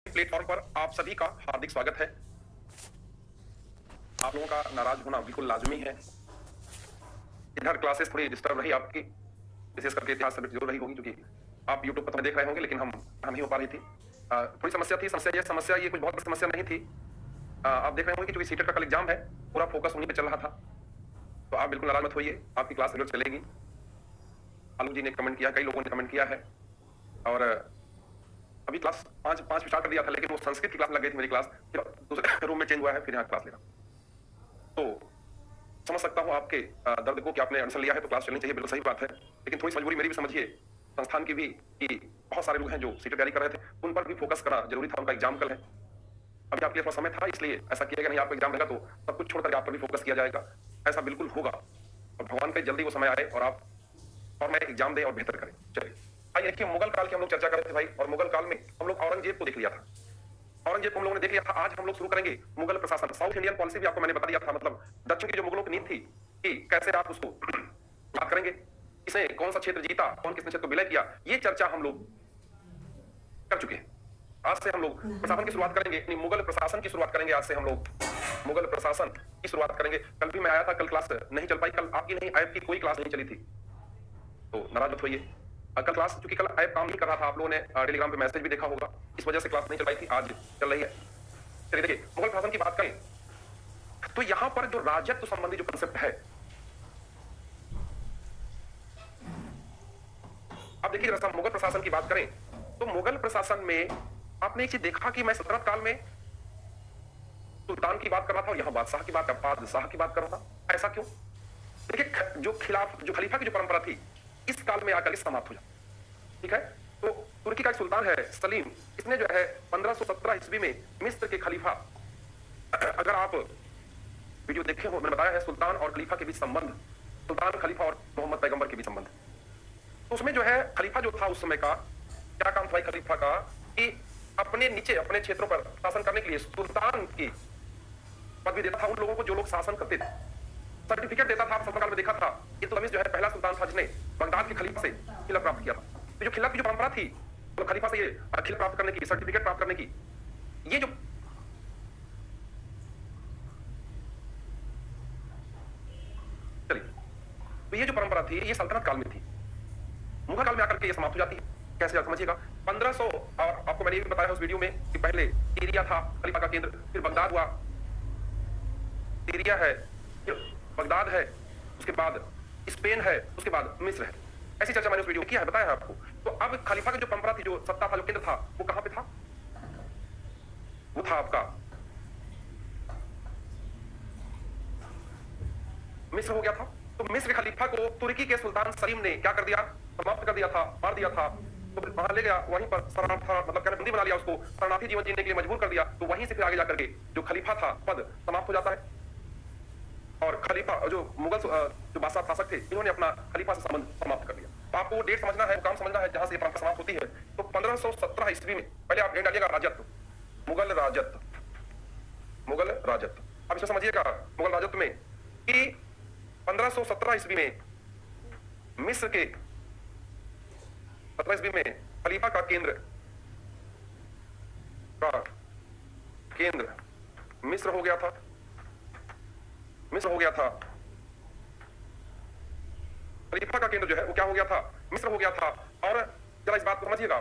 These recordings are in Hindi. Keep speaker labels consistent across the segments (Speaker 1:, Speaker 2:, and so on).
Speaker 1: प्लेटफॉर्म पर आप सभी का हार्दिक स्वागत है। आप लोगों का नाराज होना बिल्कुल लाजमी है। इधर क्लासेस थोड़ी डिस्टर्ब रही आपकी, विशेष करके इतिहास सब्जेक्ट जरूर रही होगी, क्योंकि आप यूट्यूब पर तो देख रहे होंगे, लेकिन हम नहीं हो पा रही थी। थोड़ी समस्या थी। समस्या ये कुछ बहुत बड़ी समस्या नहीं थी। आप देख रहे होंगे कि जो सीटेट का कल एग्जाम है, पूरा फोकस उन्हीं पे चल रहा था। तो आप बिल्कुल नाराज मत होइए, आपकी क्लास रेगुलर चलेगी। आलू जी ने कमेंट किया, कई लोगों ने कमेंट किया है। और अभी क्लास पांच स्टार्ट कर दिया था, लेकिन वो संस्कृत की क्लास लग गई थी मेरी क्लास, फिर दूसरे रूम में चेंज हुआ है, फिर यहाँ क्लास ले रहा। तो समझ सकता हूँ आपके दर्द को कि आपने एडमिशन लिया है तो क्लास चलनी चाहिए, बिल्कुल सही बात है। लेकिन थोड़ी मजबूरी मेरी भी समझिए, संस्थान की भी, कि बहुत सारे लोग हैं जो सीटेट तैयारी कर रहे थे, उन पर भी फोकस करना जरूरी था। उनका एग्जाम कल है, अभी आपके लिए थोड़ा समय था, इसलिए ऐसा किया गया। नहीं, आपका एग्जाम रहेगा तो सब कुछ छोड़कर आप पर भी फोकस किया जाएगा, ऐसा बिल्कुल होगा। और भगवान का जल्दी वो समय आए और आप और मैं एग्जाम दें और बेहतर करें। चलिए आइए, देखिए मुगल काल की हम लोग चर्चा कर रहे थे भाई, और मुगल काल में हम लोग औरंगजेब को देख लिया था। औरंगजेब को हम लोगों ने देख लिया था। आज हम लोग शुरू करेंगे मुगल प्रशासन। साउथ इंडियन पॉलिसी भी आपको मैंने बता दिया था, मतलब दक्षिण की जो मुगलों की नीति थी कि कैसे आप उसको बात करेंगे, किसने कौन सा क्षेत्र जीता, कौन किसने क्षेत्र को विलय किया, ये चर्चा हम लोग कर चुके हैं। आज से हम लोग प्रशासन की शुरुआत करेंगे, यानी मुगल प्रशासन की शुरुआत करेंगे। आज से हम लोग मुगल प्रशासन की शुरुआत करेंगे। कल भी मैं आया था, कल क्लास नहीं चल पाई। कल आपकी नहीं, ऐप की कोई क्लास नहीं चली थी, तो नाराज मत होइए। कल क्लास, क्योंकि कल ऐप काम नहीं कर रहा था, आप लोगों ने टेलीग्राम पे मैसेज भी देखा होगा, इस वजह से क्लास नहीं चल पाई थी, आज चल रही है। चलिए देखिए, मुगल प्रशासन की बात करें तो यहां पर जो राजत्व संबंधी जो कंसेप्ट है, अब देखिए जरा मुगल प्रशासन की बात करें तो मुगल प्रशासन में आपने एक चीज देखा कि मैं सल्तनत काल में सुल्तान की बात कर रहा था और यहां बादशाह की बात, बादशाह की बात कर रहा था। ऐसा क्यों? देखिए, जो खलीफा की जो परंपरा थी, इस काल में आकर के समाप्त हो जाती। ठीक है, तो तुर्की का एक सुल्तान है सलीम, इसने जो है 1517 ईस्वी में मिस्र के खलीफा, अगर आप वीडियो देखे हो, मैंने बताया है सुल्तान और खलीफा के बीच संबंध, सुल्तान खलीफा और मोहम्मद पैगंबर के बीच संबंध। तो उसमें जो है खलीफा जो था उस समय का, क्या काम था खलीफा का, कि अपने नीचे अपने क्षेत्रों पर शासन करने के लिए सुल्तान की पदवी देता था उन लोगों को जो लोग शासन करते थे, सर्टिफिकेट देता था। आप सल्तनत काल में देखा था, इल्तुतमिश जो है पहला सुल्तान था जिसने बगदाद के खलीफा से खिलत प्राप्त किया था। तो जो खिलत की जो परंपरा थी, तो खलीफा से ये खिल प्राप्त करने की, सर्टिफिकेट प्राप्त करने की, ये जो चलिए, तो ये जो परंपरा थी, ये सल्तनत काल में थी। मुगल काल में आकर के ये समाप्त हो जाती है। कैसे समझिएगा, 1500, और आपको मैंने ये भी बताया उस वीडियो में कि पहले सीरिया था खलीफा का केंद्र, फिर बगदाद हुआ, सीरिया है, फिर बगदाद है, उसके बाद स्पेन है, उसके बाद मिस्र है। ऐसी चर्चा मैंने उस वीडियो में किया है, बताया है आपको। तो अब खलीफा की जो परंपरा थी, जो सत्ता था, जो केंद्र था, वो कहां पे था? वो था आपका मिस्र हो गया था। तो मिस्र के खलीफा को तुर्की के सुल्तान सलीम ने क्या कर दिया? समाप्त कर दिया था, मार दिया था। तो वहां ले गया, वहीं पर मतलब कहने बंदी बना लिया उसको, शरणार्थी जीवन जीने के लिए मजबूर कर दिया। तो वहीं से फिर आगे जाकर के जो खलीफा था पद समाप्त हो जाता है, और खलीफा जो मुगल जो बादशाह शासक थे, इन्होंने अपना खलीफा से संबंध समाप्त कर दिया। तो आपको डेट समझना है, काम समझना है, जहां से परंपरा समाप्त होती है। तो 1517 ईस्वी में, पहले आप डेट डालिएगा, राजत्व, मुगल राजत्व, मुगल राजत्व। अब इसमें समझिएगा मुगल राजत्व में कि 1517 ईस्वी में मिस्र के 17 ईस्वी में खलीफा का केंद्र मिस्र हो गया था, मिस्र हो गया था। खलीफा का केंद्र जो है वो क्या हो गया था? मिस्र हो गया था। और जरा इस बात को समझिएगा,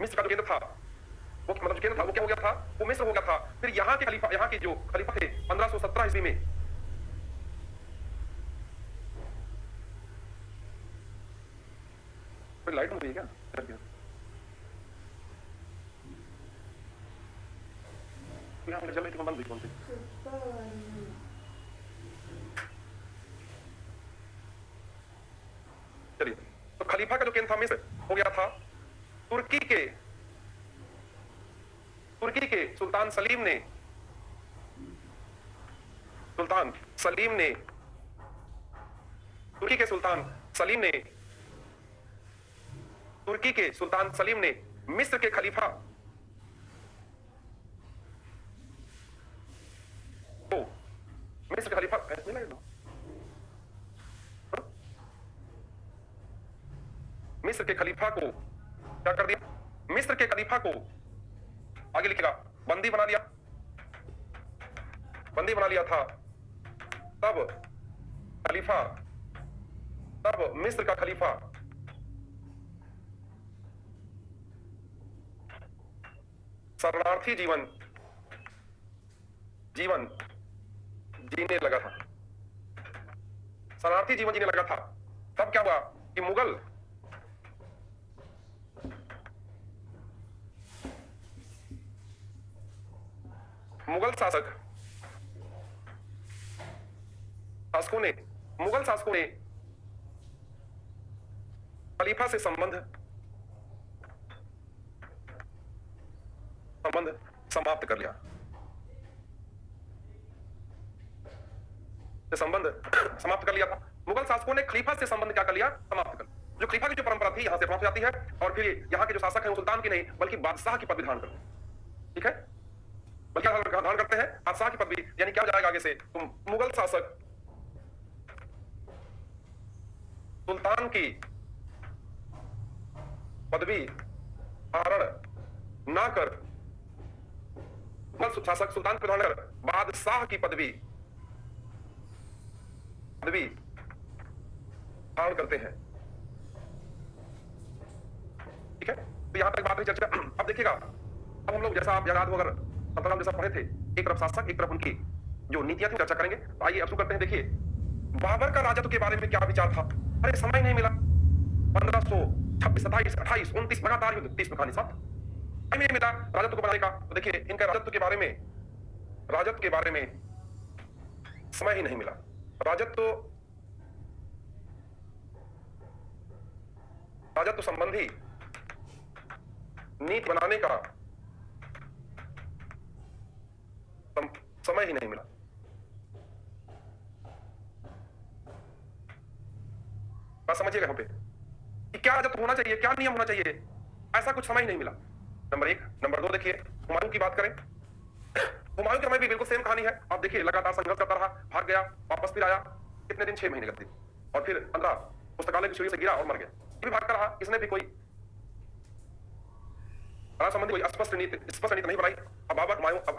Speaker 1: मिस्र का जो केंद्र था, वो मतलब जो केंद्र था वो क्या हो गया था? वो मिस्र हो गया था। फिर यहाँ के खलीफा, यहाँ के जो खलीफा थे 1517 ईस्वी में, लाइट मुझे क्या यहाँ जल रही थी, बंद हुई कौन सी? चलिए, तो खलीफा का जो केंद्र था मिस्र हो गया था। तुर्की के सुल्तान सलीम ने, तुर्की के सुल्तान सलीम ने मिस्र के खलीफा को, मिस्र के खलीफा मिस्र के खलीफा को क्या कर दिया? मिस्र के खलीफा को आगे लिखेगा बंदी बना लिया, बंदी बना लिया था तब खलीफा, तब मिस्र का खलीफा शरणार्थी जीवन जीवन जीने लगा था, शरणार्थी जीवन जीने लगा था। तब क्या हुआ कि मुगल शासकों ने मुगल शासकों ने खलीफा से संबंध समाप्त कर लिया, संबंध समाप्त कर लिया था। मुगल शासकों ने खलीफा से संबंध क्या कर लिया, समाप्त कर लिया। जो खलीफा की जो परंपरा थी यहां से समाप्त हो जाती है और फिर यहां के जो शासक हैं सुल्तान की नहीं बल्कि बादशाह की पदवी धारण करते हैं। ठीक है, बल्कि धारण करते हैं बादशाह की पदवी, यानी क्या हो जाएगा आगे से, तुम मुगल शासक सुल्तान की पदवी धारण ना कर, मुगल शासक सुल्तान की धारण कर बादशाह की पदवी धारण करते हैं। ठीक है, तो यहां तक बात हुई चर्चा। अब देखिएगा, अब हम लोग जैसा आप याद हो अगर सल्तनत जैसा पढ़े थे, एक तरफ शासक एक तरफ उनकी जो नीतियां थी चर्चा करेंगे। तो आइए अब शुरू करते हैं। देखिए बाबर का राजत्व के बारे में क्या विचार था। अरे समय नहीं मिला, 1526 27 28 29 लगातार युद्ध, 30 में कहानी साथ टाइम नहीं मिला राजत्व को बनाने का। तो देखिए इनका राजत्व के बारे में समय ही नहीं मिला। राजत्व संबंधी नीति बनाने का समय ही नहीं मिला। बात समझिएगा यहाँ पे कि क्या राजत्व होना चाहिए, क्या नियम होना चाहिए, ऐसा कुछ समय ही नहीं मिला। नंबर एक। नंबर दो, देखिए हुमायूं की बात करें, हुमायूं के समय भी बिल्कुल सेम कहानी है। आप देखिए लगातार संघर्ष करता रहा, भाग गया, वापस फिर आया, कितने दिन, 6 महीने लगते, और फिर 15 पुस्तकालय की सीढ़ी से गिरा और मर गया। ये भी भागता रहा, इसने भी कोई संबंधी कोई स्पष्ट नीति नहीं बनाई। अब बाबर, हुमायूं, अब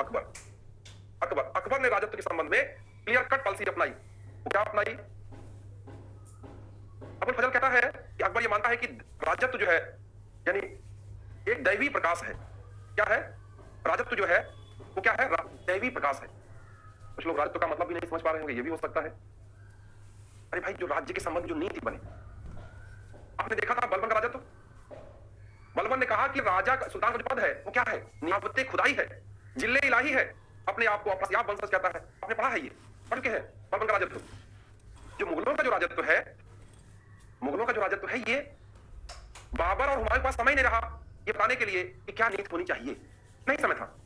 Speaker 1: अकबर ने राजत्व के संबंध में क्लियर कट पॉलिसी अपनाई। वो क्या अपनाई? अबुल फजल कहता है कि अकबर ये मानता है कि राजत्व जो है यानी एक दैवी प्रकाश है। क्या है? राजत्व जो है वो क्या है? दैवी प्रकाश है। कुछ लोग राजत्व का मतलब भी नहीं समझ पा रहे होंगे, ये भी हो सकता है। अरे भाई, जो राज्य के संबंध जो नीति बने, आपने देखा था बलबन का राजत्व। बलबन ने कहा कि राजा सुल्तान का जो पद है वो क्या है? नियाबते खुदाई है, जिल्ले इलाही है, अपने आप को अपना वंशज कहता है। आपने पढ़ा है, ये पढ़ के है बलबन का राजत्व। जो मुगलों का जो राजत्व है ये बाबर और हुमायूं के पास समय नहीं रहा ये बताने के लिए कि क्या नीति होनी चाहिए, नहीं समय था।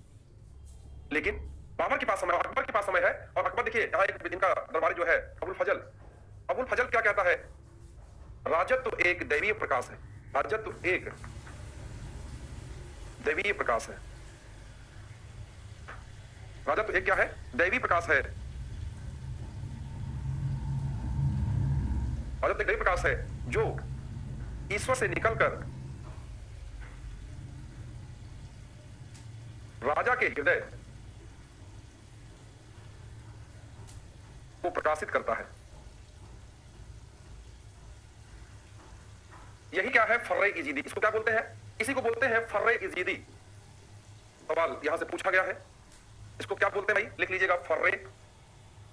Speaker 1: लेकिन बाबर के पास समय, अकबर के पास समय है। और अकबर देखिए यहां एक इनका दरबारी जो है अबुल फजल क्या कहता है? राजत्व एक दैवीय प्रकाश है। राजत्व एक दैवीय प्रकाश है। राजत्व एक क्या है? दैवीय प्रकाश है। राजत्व एक दैवीय प्रकाश है जो ईश्वर से निकलकर राजा के हृदय को प्रकाशित करता है। यही क्या है? फर्रे इजीदी। इसको क्या बोलते हैं? इसी को बोलते हैं फर्रे इजीदी। सवाल यहां से पूछा गया है, इसको क्या बोलते हैं भाई? लिख लीजिएगा, फर्रे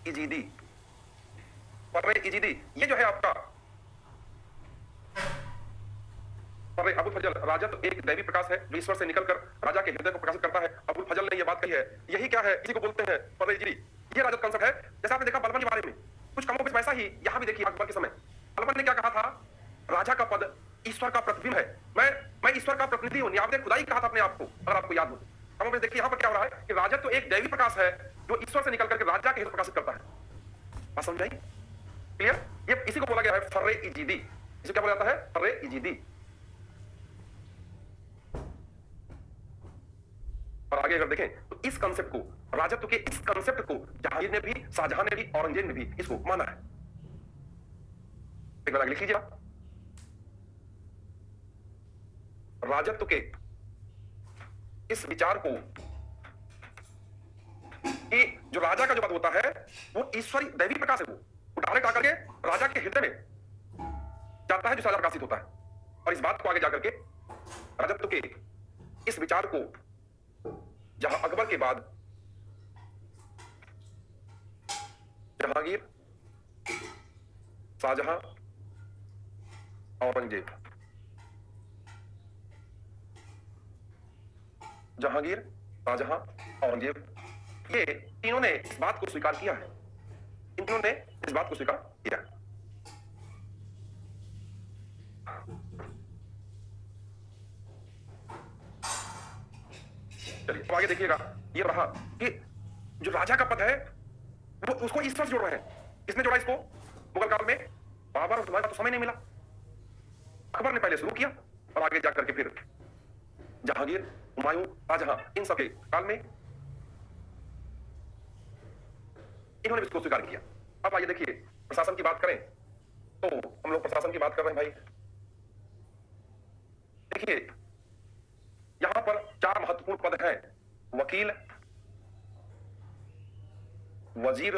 Speaker 1: इजीदी। फर्रे इजीदी ये जो है आपका फर्रे अबुल फजल, राजत्व एक दैवी प्रकाश है जो ईश्वर से निकलकर राजा के हृदय को प्रकाशित करता है। अबुल फजल ने यह बात कही है। यही क्या है? इसी को बोलते हैं फर्रे इजीदी। ये राजत्व कंसेप्ट है। जैसे आपने देखा बलबन के बारे में, कुछ कमों बेश वैसा ही यहां भी देखिए अकबर के समय बलबन ने क्या कहा था? राजा का पद ईश्वर का प्रतिबिंब है, मैं ईश्वर का प्रतिनिधि हूं। आपने खुदाई कहा था अपने आप को, अगर आपको याद हो। कमों बेश देखिए यहां पर क्या हो रहा है कि राजत्व एक दैवी प्रकाश है जो ईश्वर से निकल करके राजा के हृदय प्रकाशित करता है। बात समझ आई? क्लियर? ये इसी को बोला गया है फर्रे इजीदी। इसे क्या बोला जाता है? फर्रे इजीदी। और आगे अगर देखें तो इस कंसेप्ट को, राजत्व के इस कंसेप्ट को जहांगीर ने भी, शाहजहां ने भी, औरंगजेब ने भी इसको माना है। एक बार लिख लीजिए, राजत्व के इस विचार को कि जो राजा का जो पद होता है वो ईश्वरी दैवी प्रकाश है, वो डायरेक्ट आकर के राजा के हृदय में जाता है, जो राजा प्रकाशित होता है। और इस बात को आगे जाकर के राजत्व के इस विचार को जहां अकबर के बाद जहांगीर, शाहजहां, औरंगजेब, जहांगीर, शाहजहां, औरंगजेब, ये तीनों ने इस बात को स्वीकार किया है। इन तीनों ने इस बात को स्वीकार किया है। चलिए अब आगे देखिएगा, ये रहा कि जो राजा का पद है वो उसको ईश्वर से जोड़ रहे हैं। किसने जोड़ा इसको? मुगल काल में बाबर और तुम्हारे पास तो समय नहीं मिला, अकबर ने पहले शुरू किया और आगे जाकर के फिर जहांगीर, हुमायूं, शाहजहां, इन सबके काल में इन्होंने इसको स्वीकार किया। अब आइए देखिए, प्रशासन की बात करें तो हम लोग प्रशासन की बात कर रहे हैं भाई। देखिए यहां पर 4 महत्वपूर्ण पद हैं: वकील, वजीर,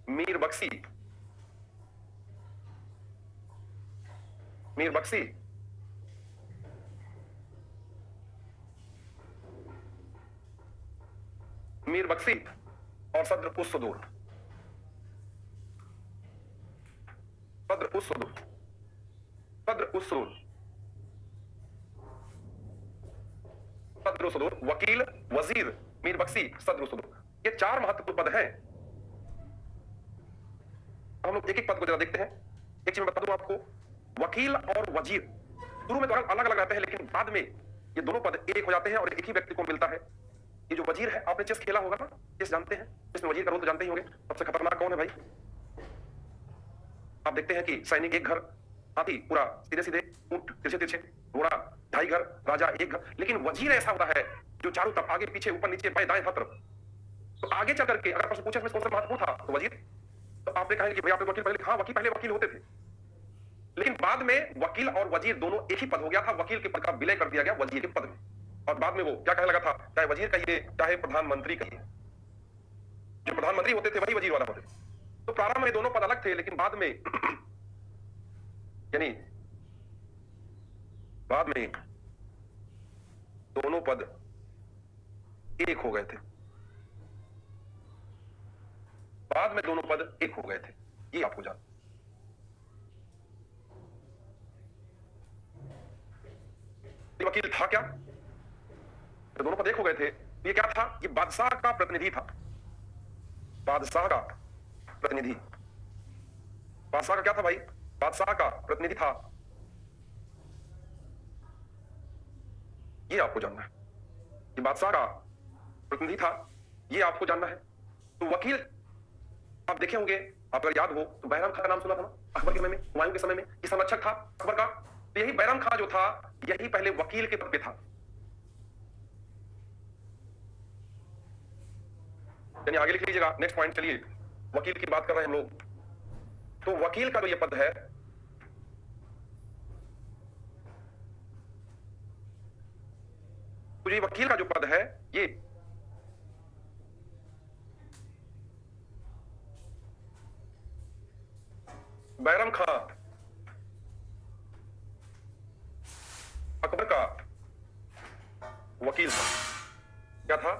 Speaker 1: मीर बख्शी, और सद्र उस सुदूर। वकील, वजीर, मीर बख्शी, सद्र सुदूर, ये 4 महत्वपूर्ण पद हैं। हम लोग एक एक पद को जरा देखते हैं। एक चीज मैं बता दूं आपको, वकील और वजीर शुरू में तो अलग अलग रहते हैं, लेकिन बाद में ये दोनों पद एक हो जाते हैं और एक ही व्यक्ति को मिलता है। ये जो वजीर है, आपने चेस खेला होगा ना, चेस जानते हैं, इसमें वजीर का रोल तो जानते ही होंगे। सबसे खतरनाक कौन है भाई? आप देखते हैं कि सैनिक एक घर, हाथी पूरा सीधे सीधे, ऊंट तिरछे तिरछे, घोड़ा 2.5 घर, राजा 1 घर। लेकिन वजीर ऐसा होता है जो चारों तरफ, आगे पीछे, ऊपर नीचे, बाएं दाएं, हर तरफ। तो आगे चल करके अगर प्रश्न पूछे इसमें कौन सा महत्वपूर्ण था तो वजीर, तो आपने कहा कि भाई आपने वकील पहले, हाँ वकील पहले वकील होते थे, लेकिन बाद में वकील और वजीर दोनों एक ही पद हो गया था। वकील के पद का विलय कर दिया गया वजीर के पद में, और बाद में वो क्या कहने लगा था, चाहे वजीर कहिए चाहे प्रधानमंत्री कहिए, जो प्रधानमंत्री होते थे वही वजीर वाला होते थे। तो प्रारंभ में दोनों पद अलग थे, लेकिन बाद में यानी बाद में दोनों पद एक हो गए थे। बाद में दोनों पद एक हो गए थे, ये आपको जान। वकील था क्या? तो दोनों पद एक हो गए थे। ये क्या था? ये बादशाह का प्रतिनिधि था। बादशाह का प्रतिनिधि, बादशाह का क्या था भाई? बादशाह का प्रतिनिधि था। ये आपको जानना है, ये बादशाह का प्रतिनिधि था, ये आपको जानना है। तो वकील आप देखे होंगे, आप अगर याद हो तो बैराम खां का नाम सुना था ना अकबर के समय में, हुमायूं के समय में, ये संरक्षक था अकबर का। तो यही बैराम खां जो था, यही पहले वकील के पद पे था। यानी आगे लिख लीजिएगा, नेक्स्ट पॉइंट। चलिए वकील की बात कर रहे हैं हम लोग। तो वकील का जो ये पद है, तो ये वकील का जो पद है, ये बैरम खां अकबर का वकील था। क्या था?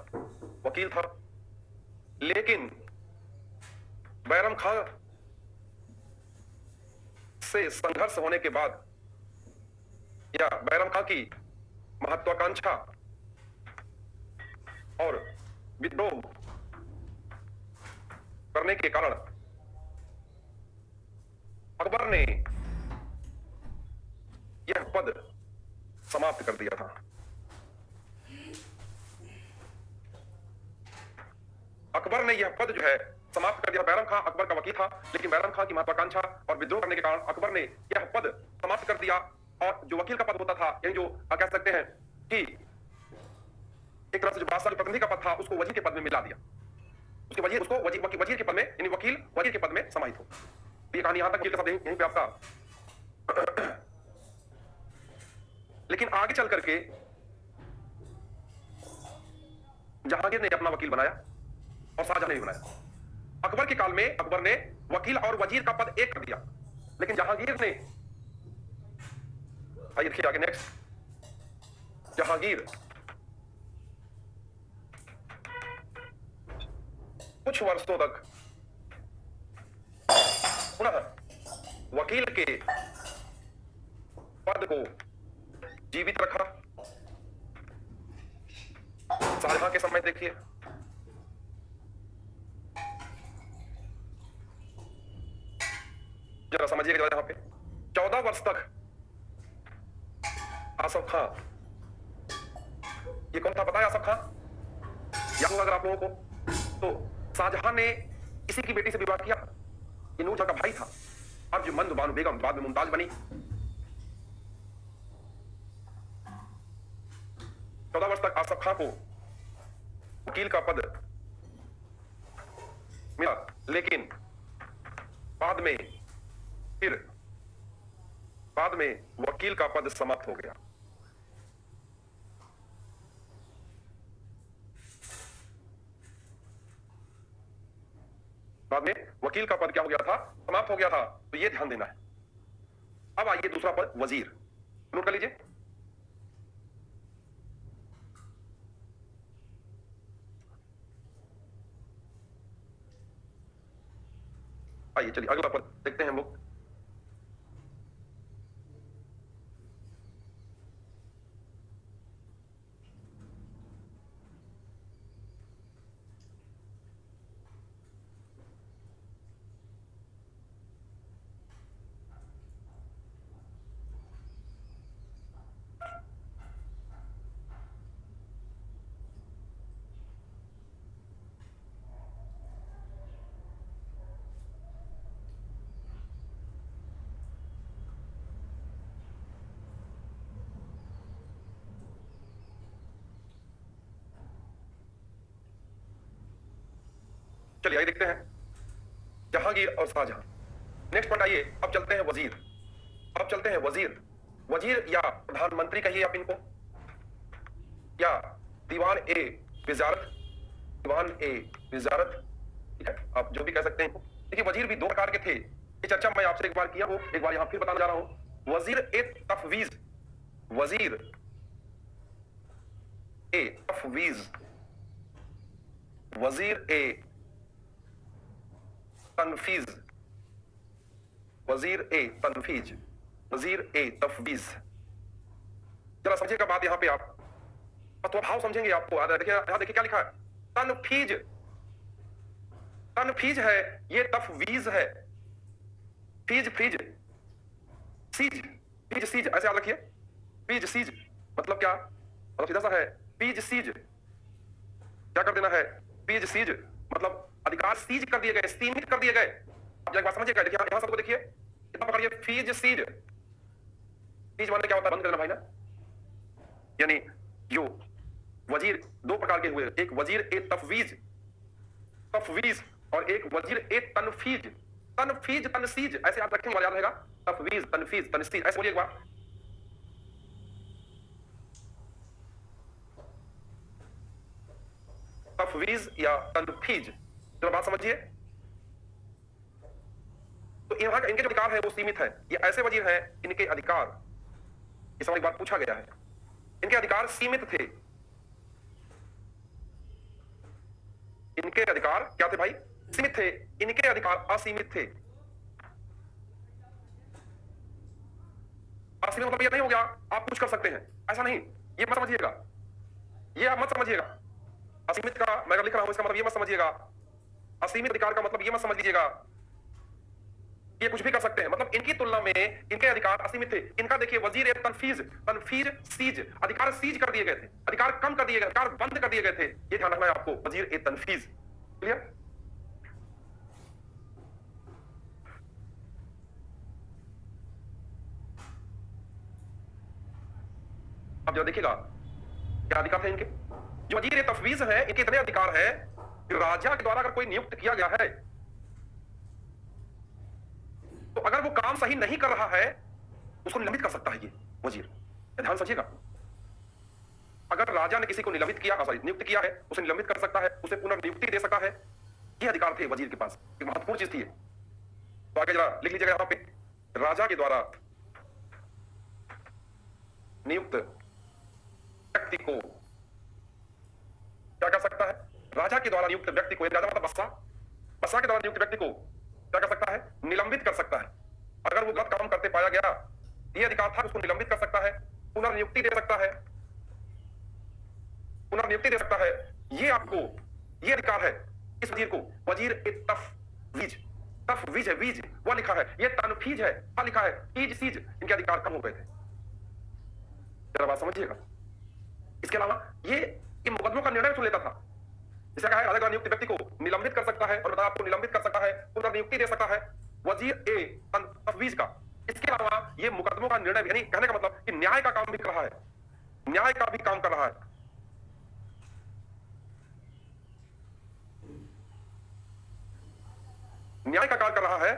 Speaker 1: वकील था। लेकिन बैरम खां से संघर्ष होने के बाद, या बैरम खां की महत्वाकांक्षा और विद्रोह करने के कारण अकबर ने यह पद समाप्त कर दिया था। अकबर ने यह पद जो है समाप्त कर दिया। बैरम खां अकबर का वकील था, लेकिन बैरम खां की महत्वाकांक्षा और विद्रोह करने के कारण अकबर ने यह पद समाप्त कर दिया, और जो वकील का पद होता था, यानी जो कह सकते हैं कि एक तरह से जो बादशाह जो प्रतिनिधि का पद था, उसको वजीर के पद में मिला दिया। उसके वजीर, उसको वजीर के पद में, यानी वकील वजीर के पद में समाहित हो। ये कहानी यहां तक, यहीं पे आपका लेकिन आगे चल करके जहांगीर ने अपना वकील बनाया और शाहजहां ने भी बनाया। अकबर के काल में अकबर ने वकील और वजीर का पद एक कर दिया, लेकिन जहांगीर ने, आइए देखिए आगे नेक्स्ट, जहांगीर कुछ वर्षों तक पुनः वकील के पद को जीवित रखा। शाहजहां के समय देखिए, जरा समझिएगा यहां पे 14 वर्ष तक आसफ खां, ये कौन था पता है आसफ खां? याद होगा अगर आप लोगों को, तो शाहजहां ने इसी की बेटी से विवाह किया। ये नूरजहां का भाई था। अब जो मंद बानु बेगम बाद में मुमताज बनी। 14 वर्ष तक आसफ खां को वकील का पद मिला, लेकिन बाद में वकील का पद समाप्त हो गया। बाद में वकील का पद क्या हो गया था? समाप्त हो गया था। तो ये ध्यान देना है। अब आइए दूसरा पद वजीर, नोट कर लीजिए। आइए चलिए अगला पद देखते हैं हम लोग। चलिए आइए देखते हैं जहांगीर और शाहजहां। नेक्स्ट पॉइंट आइए, अब चलते हैं वजीर। अब चलते हैं वजीर। वजीर या प्रधानमंत्री कहिए आप इनको, या दीवान ए विजारत, दीवान ए विजारत, ठीक है, आप जो भी कह सकते हैं इनको। देखिए वजीर भी दो प्रकार के थे। ये चर्चा मैं आपसे एक बार किया हूं, एक बार यहां फिर बताने जा रहा हूं। वजीर ए तफवीज, वजीर ए तफवीज, वजीर ए तनफीज, वजीर ए तनफीज, वजीर ए तफवीज। जरा समझिएगा बात यहां पे, आप तो भाव समझेंगे आपको। देखिए यहां देखिए क्या लिखा है, तनफीज, तनफीज है, ये तफवीज है। फीज फीज सीज, फीज सीज, ऐसे याद रखिए। फीज सीज मतलब क्या? मतलब सीधा सा है, फीज सीज क्या कर देना है? फीज सीज मतलब अधिकार सीज कर दिए गए, सीमित कर दिए गए। आप एक बात समझिएगा, देखिए यहां सबको देखिए, कितना पकड़िए, फीज सीज। फीज माने क्या होता है? बंद कर देना भाई ना। यानी जो वजीर दो प्रकार के हुए, एक वजीर ए तफवीज, तफवीज, और एक वजीर ए तनफीज। तनफीज तनसीज ऐसे याद रखेंगे, याद रहेगा। तफवीज तनफीज तनसीज, ऐसे बोलिए एक बार। तफवीज या तनफीज, जरा बात समझिए। तो यहाँ का इनके जो अधिकार है वो सीमित है। ये ऐसे वजीर हैं इनके अधिकार, इस समय एक बार पूछा गया है, इनके अधिकार सीमित थे। इनके अधिकार क्या थे भाई? सीमित थे। इनके अधिकार असीमित थे। असीमित मतलब ये नहीं हो गया आप कुछ कर सकते हैं, ऐसा नहीं, ये मत समझिएगा, ये आप मत समझिएगा। असीमित का मैं लिख रहा हूं, इसका मतलब ये मत समझिएगा। असीमित अधिकार का मतलब ये मत समझ लीजिएगा ये कुछ भी कर सकते हैं। मतलब इनकी तुलना में इनके अधिकार असीमित थे। इनका देखिए वजीर ए तनफीज, तनफीज सीज, अधिकार सीज कर दिए गए थे, अधिकार कम कर दिए गए, अधिकार बंद कर दिए गए थे। ये ध्यान रखना है आपको, वजीर ए तनफीज। क्लियर? अब जरा देखिएगा क्या अधिकार थे इनके। जो वजीर ए तफवीज है, इनके इतने अधिकार है कि राजा के द्वारा अगर कोई नियुक्त किया गया है तो अगर वो काम सही नहीं कर रहा है उसको निलंबित कर सकता है ये वजीर। ध्यान समझिएगा, अगर राजा ने किसी को निलंबित किया, सॉरी नियुक्त किया है, उसे निलंबित कर सकता है, उसे पुनर्नियुक्ति दे सकता है, ये अधिकार थे वजीर के पास। एक महत्वपूर्ण चीज थी। तो आगे जरा लिख लीजिएगा यहां पे, राजा के द्वारा नियुक्त व्यक्ति को क्या कर सकता है? राजा के द्वारा नियुक्त व्यक्ति को, राजा मतलब बस्सा, बस्सा के द्वारा नियुक्त व्यक्ति को क्या कर सकता है? निलंबित कर सकता है। अगर वो गलत काम करते पाया गया, ये अधिकार था, उसको निलंबित कर सकता है, पुनर्नियुक्ति दे सकता है, पुनर्नियुक्ति दे सकता है। ये आपको, ये अधिकार है इस वजीर को। वजीर ए तफवीज, तफवीज है, वीज वह लिखा है, ये तनफीज है, वह लिखा है, ईज सीज, इनके अधिकार कम हो गए थे। जरा बात समझिएगा। इसके अलावा ये मुकदमों का निर्णय तो लेता था। जैसे कहा है, राजा नियुक्त व्यक्ति को निलंबित कर सकता है, और बताया आपको निलंबित कर सकता है, पुनर्नियुक्ति दे सकता है, वजीर ए तफवीज का। इसके अलावा ये मुकदमों का निर्णय, यानी कहने का मतलब कि न्याय का काम भी कर रहा है, न्याय का भी काम कर रहा है। न्याय का कार्य कर रहा है,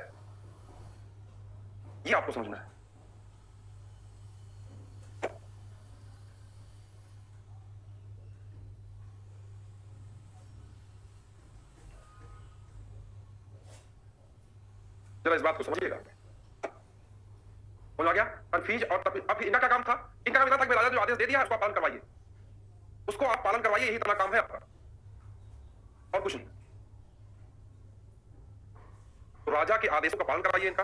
Speaker 1: ये आपको समझना है। जरा इस बात को समझिएगा, समझ आ गया? तनफीज और अब इनका क्या काम था? इनका काम था कि राजा जो आदेश दे दिया है उसका पालन करवाइए, उसको आप पालन करवाइए, यही इतना काम है आपका, और कुछ नहीं। तो राजा के आदेशों का पालन करवाइए इनका।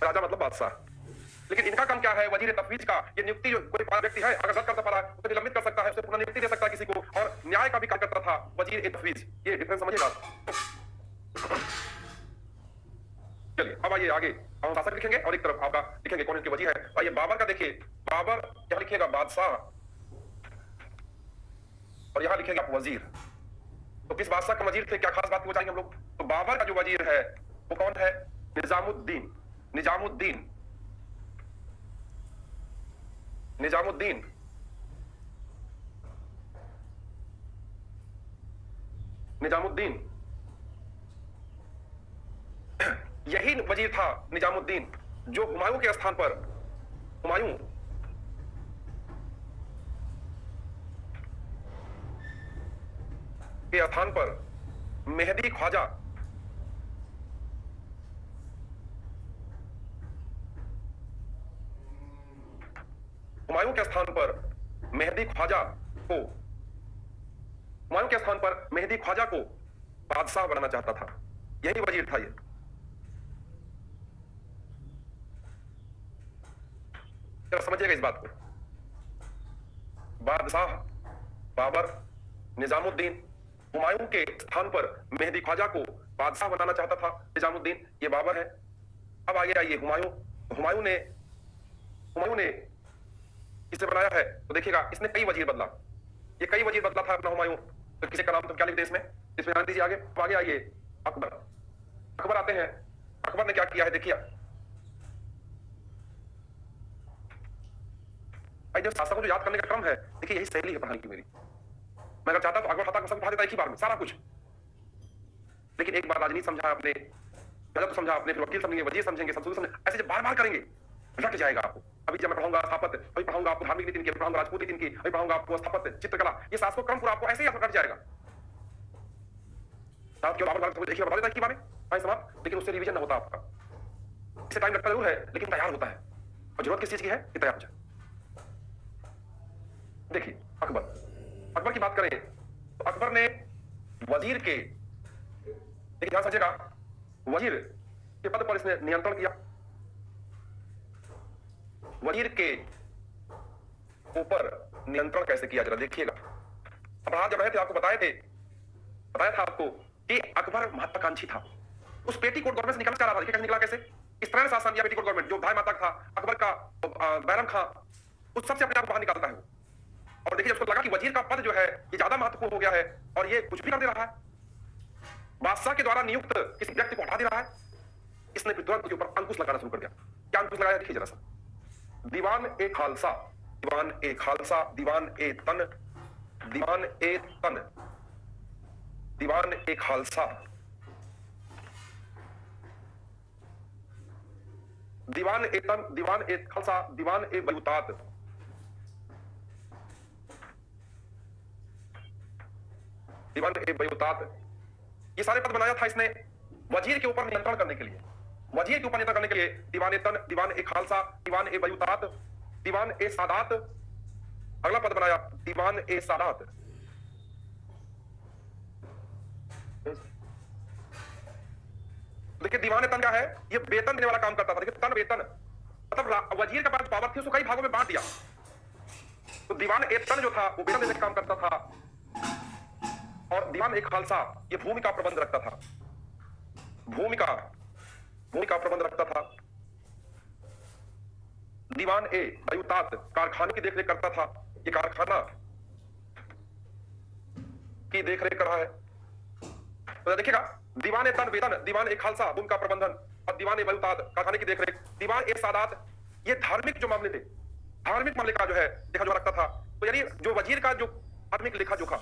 Speaker 1: राजा मतलब बादशाह, लेकिन इनका काम क्या है? वजीर तफवीज का। ये नियुक्ति, जो कोई व्यक्ति है अगर गलत करता पड़ा है, उसे निलंबित कर सकता है, उसे पुनर्नियुक्ति दे सकता है किसी को, और न्याय का भी काम करता था वजीर तफवीज। ये डिफरेंस समझिएगा। चलिए अब आइए आगे, हम शासक लिखेंगे और एक तरफ आपका लिखेंगे कौन इनके वजीर है। आइए बाबर का देखिए, बाबर यहां लिखिएगा बादशाह, और यहां लिखेंगे आप वजीर। तो किस बादशाह का वजीर थे, क्या खास बात बताएंगे हम लोग? तो बाबर का जो वजीर है वो कौन है? निजामुद्दीन, निजामुद्दीन, निजामुद्दीन, निजामुद्दीन, यही वजीर था निजामुद्दीन जो हुमायूं के स्थान पर, हुमायूं के स्थान पर मेहदी ख्वाजा, हुमायूं के स्थान पर मेहदी ख्वाजा को, हुमायूं के स्थान पर मेहदी ख्वाजा को बादशाह बनाना चाहता था। यही वजीर था ये। समझिएगा इस बात को। बादशाह बाबर, निजामुद्दीन, हुमायूं के स्थान पर मेहदी ख्वाजा को बादशाह बनाना चाहता था निजामुद्दीन, ये बाबर है। अब आगे आइए हुमायूं, हुमायूं ने इसे बनाया है। तो देखिएगा इसने कई वजीर बदला, ये कई वजीर बदला था अपना हुमायूं। तो किसी का नाम तो क्या लिखते हैं इसमें ध्यान दीजिए। आगे आइए अकबर, अकबर आते हैं। अकबर ने क्या किया है देखिए। जो शासकों को जो याद करने का क्रम है, देखिए यही शैली है पढ़ाने की मेरी। मैं अगर चाहता तो अकबर खाता सब पढ़ा देता एक ही बार में सारा कुछ, लेकिन एक बार राजनीति समझा आपने, गलत तो समझा आपने, फिर वकील समझेंगे, वजीर समझेंगे, संसूर समझेंगे, ऐसे जब बार बार करेंगे रट जाएगा आपको। अभी जब मैं पढ़ाऊंगा स्थापत्य, अभी पढ़ाऊंगा आपको धार्मिक नीति की, पढ़ाऊंगा राजपूत नीति की, अभी पढ़ाऊंगा आपको स्थापत्य, चित्रकला, ये शासकों क्रम पूरा आपको ऐसे ही रट जाएगा। क्यों बार बार देखिए बता देता है कि बारे समाप्त, लेकिन उससे रिवीजन ना होता आपका। इससे टाइम लगता जरूर है लेकिन तैयार होता है। और जरूरत किस चीज की है कि तैयार हो जाए। देखिए अकबर, अकबर की बात करें तो अकबर ने वजीर के, देखिए ध्यान समझिएगा, वजीर के पद पर इसने नियंत्रण किया। वजीर के ऊपर नियंत्रण कैसे किया जरा देखिएगा। अपराध जब रहे थे आपको बताया था आपको कि अकबर महत्वाकांक्षी था। उस पेटीकोट गवर्नमेंट से निकल रहा था। देखिए कैसे निकला, कैसे इस तरह शासन या पेटीकोट गवर्नमेंट जो भाई माता था अकबर का, बैरम खां, उस सबसे अपने आप बाहर निकालता है। और देखिए उसको लगा कि वजीर का पद जो है ये ज्यादा महत्वपूर्ण हो गया है और ये कुछ भी कर दे रहा है, बादशाह के द्वारा नियुक्त किसी व्यक्ति को हटा दे रहा है। इसने फिर तुरंत उसके ऊपर अंकुश लगाना शुरू कर दिया। क्या अंकुश लगाया देखिए जरा सा। दीवान ए खालसा, दीवान ए खालसा, दीवान ए तन, दीवान ए तन, दीवान ए खालसा, दीवान ए तन, दीवान ए खालसा, दीवान ए बयूतात, दीवान ए बयूतात, ये सारे पद बनाया था इसने वजीर के ऊपर नियंत्रण करने के लिए। वजीर के ऊपर नियंत्रण करने के लिए दीवान ए तन, दीवान ए खालसा, दीवान ए बयूतात, दीवान ए सादात। अगला पद बनाया दीवान ए सादात। देखिए दीवान ए तन क्या है, ये वेतन देने वाला काम करता था। देखिए तन वेतन मतलब वजीर के पास पावर थी, उसको कई भागों में बांट दिया। तो दीवान ए तन जो था वो वेतन देने का काम करता था, और दीवान ए खालसा ये भूमि का प्रबंध रखता था। भूमि का प्रबंध रखता था। दीवान ए बयूतात कारखाने की देखरेख करता था। ये कारखाना की देखरेख कर रहा है। तो देखिएगा दीवान ए तन वेतन, दीवान ए खालसा भूमि का प्रबंधन, और दीवान ए बयूतात कारखाने की देखरेख, दीवान ए सादात ये धार्मिक जो मामले थे, धार्मिक मामले का जो है देखा जो रखता था। तो यानी जो वजीर का जो आत्मिक लेखा जोखा,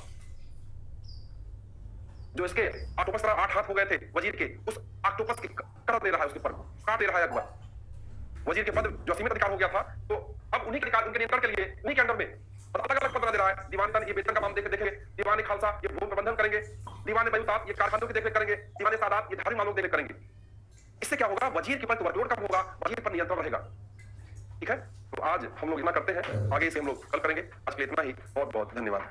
Speaker 1: जो इसके ऑक्टोपस तरह 8 हाथ हो गए थे वजीर के, उस ऑक्टोपस के कर दे रहा है, उसके पर काट दे रहा है अकबर। वजीर के पद जो सीमित अधिकार हो गया था, तो अब उन्हीं के अधिकार, उनके नियंत्रण के लिए उन्हीं के अंडर में अलग अलग पद बना दे रहा है। दीवान तन ये वेतन का मामला देखेंगे, दीवान खालसा ये भूमि प्रबंधन करेंगे, दीवान बयूतात ये कारखानों की देखरेख करेंगे, दीवान सादात ये धार्मिक मामलों की देखरेख करेंगे। इससे क्या होगा, वजीर के ऊपर वर्कलोड कम होगा, वजीर पर नियंत्रण रहेगा। ठीक है, तो आज हम लोग इतना करते हैं, आगे से हम लोग कल करेंगे। आज के लिए इतना ही, बहुत बहुत धन्यवाद।